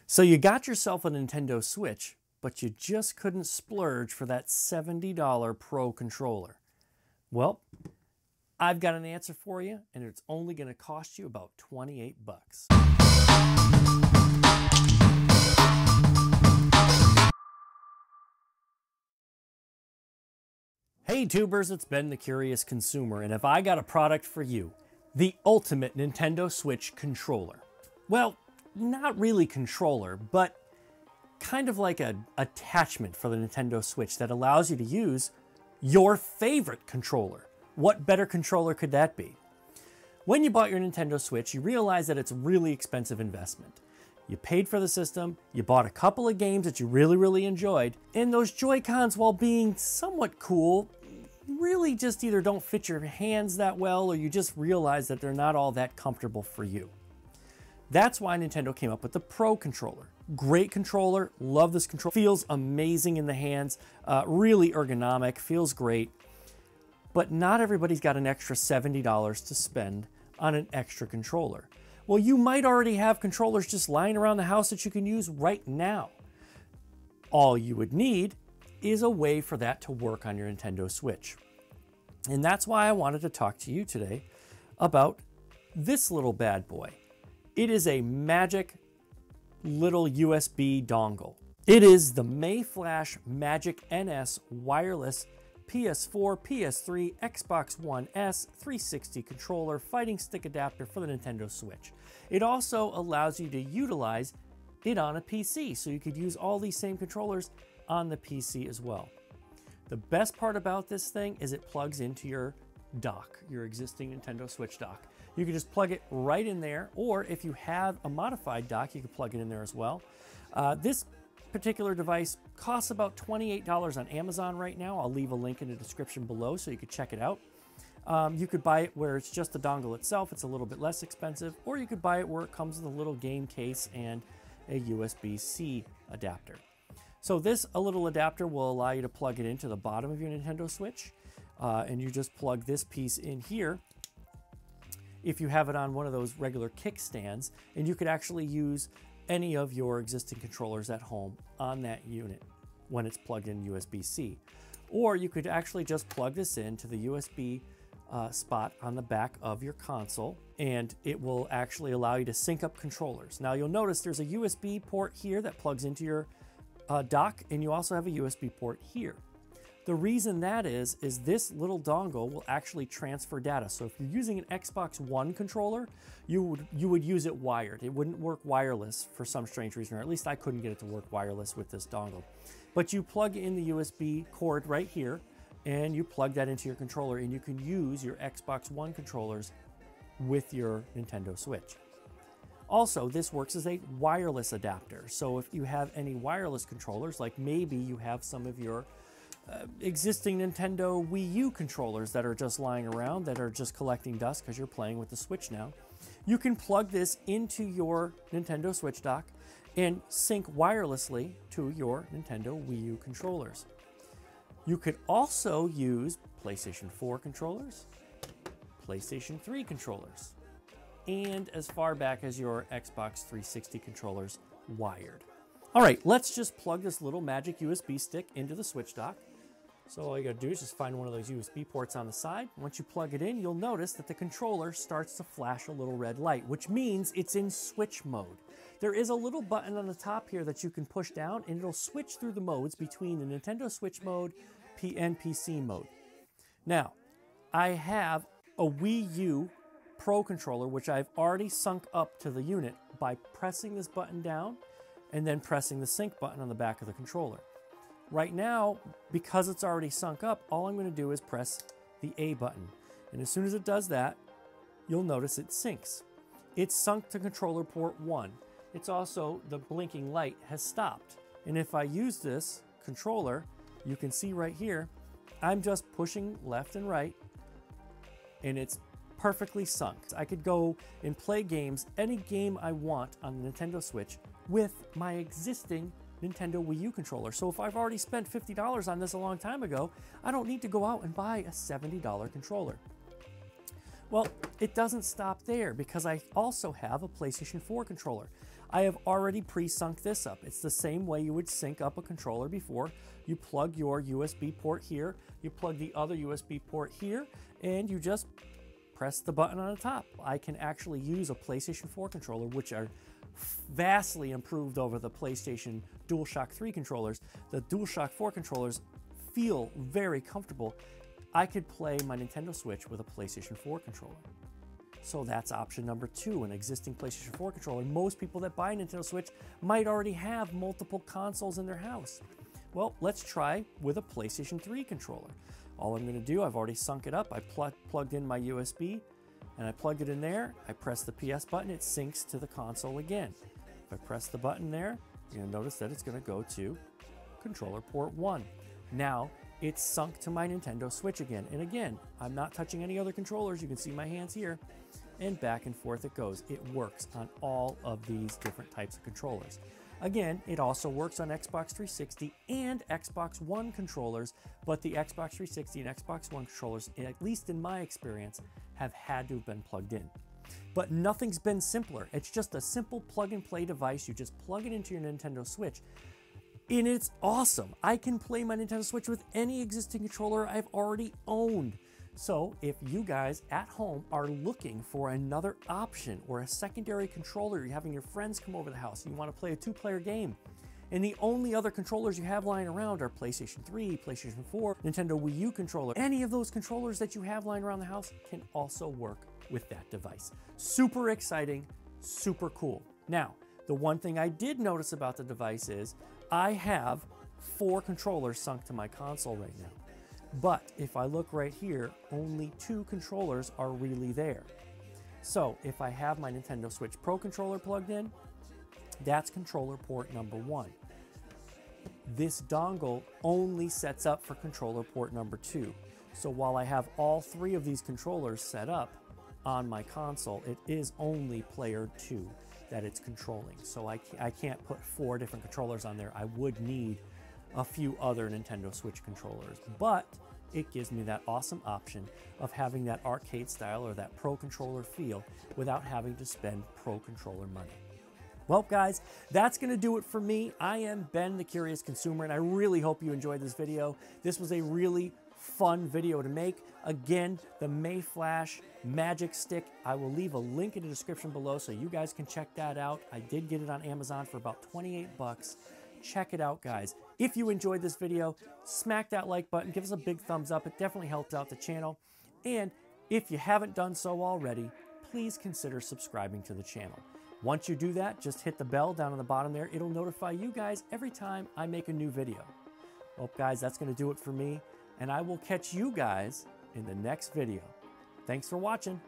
So you got yourself a Nintendo Switch, but you just couldn't splurge for that $70 Pro controller. Well, I've got an answer for you, and it's only going to cost you about 28 bucks. Hey tubers, it's Ben the Curious Consumer, and if I got a product for you, the ultimate Nintendo Switch controller. Well, not really controller, but kind of like an attachment for the Nintendo Switch that allows you to use your favorite controller. What better controller could that be? When you bought your Nintendo Switch, you realize that it's a really expensive investment. You paid for the system, you bought a couple of games that you really enjoyed, and those Joy-Cons, while being somewhat cool, really just either don't fit your hands that well, or you just realize that they're not all that comfortable for you. That's why Nintendo came up with the Pro controller. Great controller, love this controller. Feels amazing in the hands, really ergonomic, feels great. But not everybody's got an extra $70 to spend on an extra controller. Well, you might already have controllers just lying around the house that you can use right now. All you would need is a way for that to work on your Nintendo Switch. And that's why I wanted to talk to you today about this little bad boy. It is a magic little USB dongle. It is the Mayflash Magic NS wireless PS4, PS3, Xbox One S, 360 controller, fighting stick adapter for the Nintendo Switch. It also allows you to utilize it on a PC, so you could use all these same controllers on the PC as well. The best part about this thing is it plugs into your dock, your existing Nintendo Switch dock. You can just plug it right in there, or if you have a modified dock, you can plug it in there as well. This particular device costs about $28 on Amazon right now. I'll leave a link in the description below so you can check it out. You could buy it where it's just the dongle itself. It's a little bit less expensive, or you could buy it where it comes with a little game case and a USB-C adapter. So this little adapter will allow you to plug it into the bottom of your Nintendo Switch, and you just plug this piece in here if you have it on one of those regular kickstands, and you could actually use any of your existing controllers at home on that unit when it's plugged in USB-C. Or you could actually just plug this into the USB spot on the back of your console, and it will actually allow you to sync up controllers. Now you'll notice there's a USB port here that plugs into your dock, and you also have a USB port here. The reason that is this little dongle will actually transfer data. So if you're using an Xbox One controller, you would use it wired. It wouldn't work wireless for some strange reason, or at least I couldn't get it to work wireless with this dongle. But you plug in the USB cord right here, and you plug that into your controller, and you can use your Xbox One controllers with your Nintendo Switch. Also, this works as a wireless adapter. So if you have any wireless controllers, like maybe you have some of your existing Nintendo Wii U controllers that are just lying around, that are just collecting dust because you're playing with the Switch now, you can plug this into your Nintendo Switch dock and sync wirelessly to your Nintendo Wii U controllers. You could also use PlayStation 4 controllers, PlayStation 3 controllers, and as far back as your Xbox 360 controllers wired. All right, let's just plug this little magic USB stick into the Switch dock. So all you gotta do is just find one of those USB ports on the side. Once you plug it in, you'll notice that the controller starts to flash a little red light, which means it's in switch mode. There is a little button on the top here that you can push down, and it'll switch through the modes between the Nintendo Switch mode and PC mode. Now, I have a Wii U Pro controller, which I've already sunk up to the unit by pressing this button down and then pressing the sync button on the back of the controller. Right now, because it's already sunk up, all I'm going to do is press the A button. And as soon as it does that, you'll notice it syncs. It's sunk to controller port 1. It's also, the blinking light has stopped. And if I use this controller, you can see right here, I'm just pushing left and right, and it's perfectly sunk. I could go and play games, any game I want on the Nintendo Switch with my existing Nintendo Wii U controller. So if I've already spent $50 on this a long time ago, I don't need to go out and buy a $70 controller. Well, it doesn't stop there, because I also have a PlayStation 4 controller. I have already pre-sunk this up. It's the same way you would sync up a controller before. You plug your USB port here, you plug the other USB port here, and you just press the button on the top. I can actually use a PlayStation 4 controller, which are vastly improved over the PlayStation DualShock 3 controllers. The DualShock 4 controllers feel very comfortable. I could play my Nintendo Switch with a PlayStation 4 controller. So that's option number 2, an existing PlayStation 4 controller. Most people that buy a Nintendo Switch might already have multiple consoles in their house. Well, let's try with a PlayStation 3 controller. All I'm going to do, I've already sunk it up. I plugged in my USB, and I plugged it in there. I press the PS button, it syncs to the console again. If I press the button there, you're going to notice that it's going to go to controller port 1. Now, it's sunk to my Nintendo Switch again. And again, I'm not touching any other controllers. You can see my hands here. And back and forth it goes. It works on all of these different types of controllers. Again, it also works on Xbox 360 and Xbox One controllers, but the Xbox 360 and Xbox One controllers, at least in my experience, have had to have been plugged in. But nothing's been simpler. It's just a simple plug-and-play device. You just plug it into your Nintendo Switch, and it's awesome. I can play my Nintendo Switch with any existing controller I've already owned. So if you guys at home are looking for another option or a secondary controller, you're having your friends come over the house, and you want to play a 2-player game, and the only other controllers you have lying around are PlayStation 3, PlayStation 4, Nintendo Wii U controller, any of those controllers that you have lying around the house can also work with that device. Super exciting, super cool. Now, the one thing I did notice about the device is I have 4 controllers sunk to my console right now. But if I look right here, only 2 controllers are really there. So if I have my Nintendo Switch Pro controller plugged in, that's controller port number 1. This dongle only sets up for controller port number 2. So while I have all 3 of these controllers set up on my console, it is only player 2 that it's controlling. So I can't put 4 different controllers on there. I would need a few other Nintendo Switch controllers, but it gives me that awesome option of having that arcade style or that Pro controller feel without having to spend Pro controller money. Well, guys, that's going to do it for me. I am Ben, the Curious Consumer, and I really hope you enjoyed this video. This was a really fun video to make. Again, the Mayflash Magic Stick, I will leave a link in the description below so you guys can check that out. I did get it on Amazon for about 28 bucks. Check it out, guys. If you enjoyed this video, smack that like button, give us a big thumbs up. It definitely helped out the channel. And if you haven't done so already, please consider subscribing to the channel. Once you do that, just hit the bell down on the bottom there. It'll notify you guys every time I make a new video. Well, guys, that's going to do it for me, and I will catch you guys in the next video. Thanks for watching.